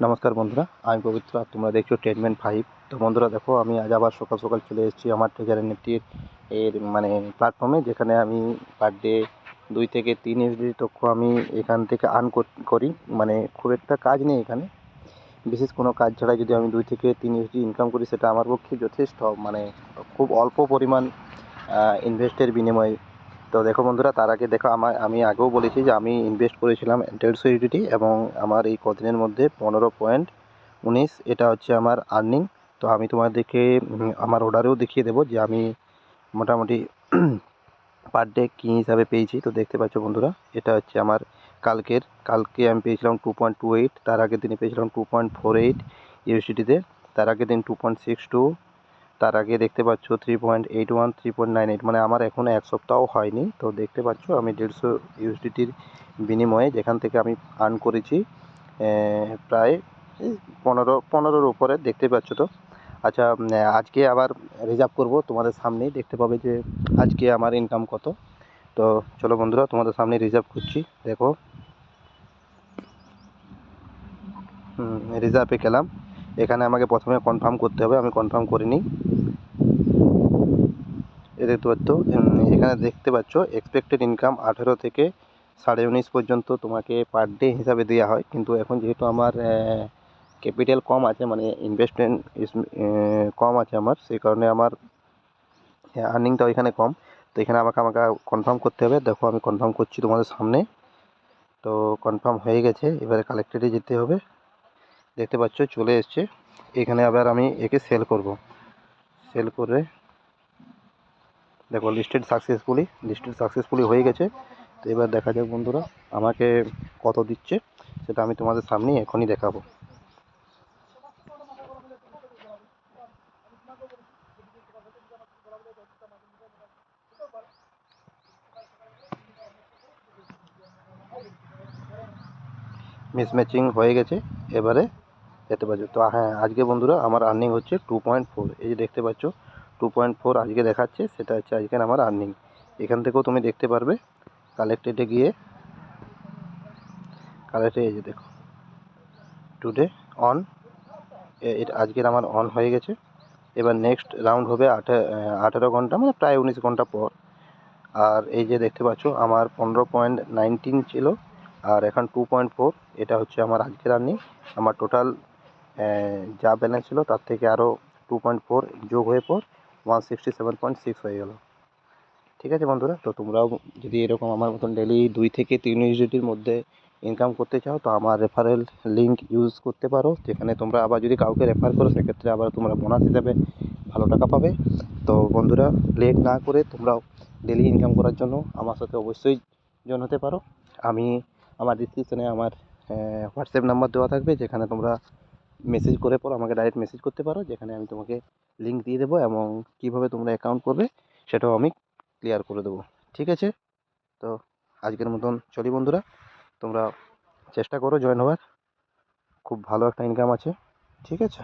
নমস্কার বন্ধুরা, আমি পবিত্র আর তোমরা দেখছো ট্রেডম্যান 5। তো বন্ধুরা দেখো, আমি আজ আবার সকাল সকাল চলে এসেছি আমার ট্রেজার এনএফটির প্ল্যাটফর্মে, যেখানে আমি পার ডে 2 থেকে 3 ইউএসডি তক আমি এখান থেকে আর্ন করি। খুব একটা কাজ নেই এখানে, বিশেষ কোনো কাজ ছাড়াই যদি আমি 2 থেকে 3 ইউএসডি ইনকাম করি, সেটা আমার পক্ষে যথেষ্ট। খুব অল্প পরিমাণ ইনভেস্টের বিনিময়ে। তো দেখো বন্ধুরা, তার আগে দেখো, আমি আগেও বলেছি যে আমি ইনভেস্ট করেছিলাম 150 ইউডিটি, এবং আমার এই কদিনের মধ্যে 15.19 এটা হচ্ছে আমার আর্নিং। তো আমি তোমাদেরকে আমার অর্ডারেও দেখিয়ে দেবো যে আমি মোটামুটি পার ডে কী হিসাবে পেয়েছি। তো দেখতে পাচ্ছ বন্ধুরা, এটা হচ্ছে আমার কালকে আমি পেয়েছিলাম 2.28, তার আগের দিনে পেয়েছিলাম 2.48 ইউএসডিটিতে, তার আগের দিন 2.62, তার আগে দেখতে পাচ্ছ 3.81, 3.98, আমার এখনও এক সপ্তাহ হয়নি। তো দেখতে পাচ্ছ আমি 150 ইউএসডিটির বিনিময়ে যেখান থেকে আমি আর্ন করেছি প্রায় 15-15-র উপরে, দেখতে পাচ্ছ। তো আচ্ছা, আজকে আবার রিজার্ভ করব, তোমাদের সামনেই দেখতে পাবে যে আজকে আমার ইনকাম কত। তো চলো বন্ধুরা, তোমাদের সামনে রিজার্ভ করছি। দেখো, রিজার্ভে গেলাম। এখানে আমাকে প্রথমে কনফার্ম করতে হবে, আমি কনফার্ম করিনি। দেখতে পাচ্ছ, এখানে দেখতে পাচ্ছ এক্সপেক্টেড ইনকাম 18 থেকে 19.5 পর্যন্ত তোমাকে পার ডে হিসাবে দেওয়া হয়। কিন্তু এখন যেহেতু আমার ক্যাপিটাল কম আছে, ইনভেস্টমেন্ট কম আছে আমার, সেই কারণে আমার আর্নিংটাও এখানে কম। তো এখানে আমাকে কনফার্ম করতে হবে। দেখো, আমি কনফার্ম করছি তোমাদের সামনে। তো কনফার্ম হয়ে গেছে, এবারে কালেক্টেডে যেতে হবে। দেখতে পাচ্ছ চলে এসছে। এখানে আবার আমি একে সেল করব। সেল করে দেখো, লিস্টেড সাকসেসফুলি হয়ে গেছে। তো এবার দেখা যাক বন্ধুরা, আমাকে কত দিচ্ছে সেটা আমি তোমাদের সামনে এখনই দেখাবো। মিসম্যাচিং হয়ে গেছে, এবারে দেখতে পাচ্ছ। তো হ্যাঁ, আজকে বন্ধুরা আমার আর্নিং হচ্ছে 2.4। এই যে দেখতে পাচ্ছ 2.4 আজকে দেখাচ্ছে, সেটা হচ্ছে আজকের আমার আর্নিং। এখান থেকেও তুমি দেখতে পারবে কালেক্টেডে গিয়ে। এই যে দেখো, টুডে অন, এটা আজকের আমার অন হয়ে গেছে। এবার নেক্সট রাউন্ড হবে 18 ঘন্টা, প্রায় 19 ঘন্টা পর। আর এই যে দেখতে পাচ্ছ আমার 15.19 ছিল, আর এখন 2.4। এটা হচ্ছে আমার আজকের আর্নিং। আমার টোটাল যা ব্যালেন্স ছিল তার থেকে আরও 2.4 যোগ হয়ে পর 167.6 হয়ে গেল। ঠিক আছে বন্ধুরা, তো তোমরাও যদি এরকম আমার মতন ডেলি 2 থেকে 3 ইউএসডিটির মধ্যে ইনকাম করতে চাও, তো আমার রেফারেল লিঙ্ক ইউজ করতে পারো। যেখানে তোমরা আবার যদি কাউকে রেফার করো, সেক্ষেত্রে আবার তোমরা বোনাস হিসাবে ভালো টাকা পাবে। তো বন্ধুরা, লেট না করে তোমরাও ডেলি ইনকাম করার জন্য আমার সাথে অবশ্যই জয়েন হতে পারো। আমার ডিসক্রিপশানে আমার হোয়াটসঅ্যাপ নাম্বার দেওয়া থাকবে, যেখানে তোমরা মেসেজ করে পর আমাকে ডাইরেক্ট মেসেজ করতে পারো, যেখানে আমি তোমাকে লিঙ্ক দিয়ে দেবো, এবং কীভাবে তোমরা অ্যাকাউন্ট করবে সেটাও আমি ক্লিয়ার করে দেবো। ঠিক আছে, তো আজকের মতন চলি বন্ধুরা, তোমরা চেষ্টা করো জয়েন হওয়ার। খুব ভালো একটা ইনকাম আছে। ঠিক আছে।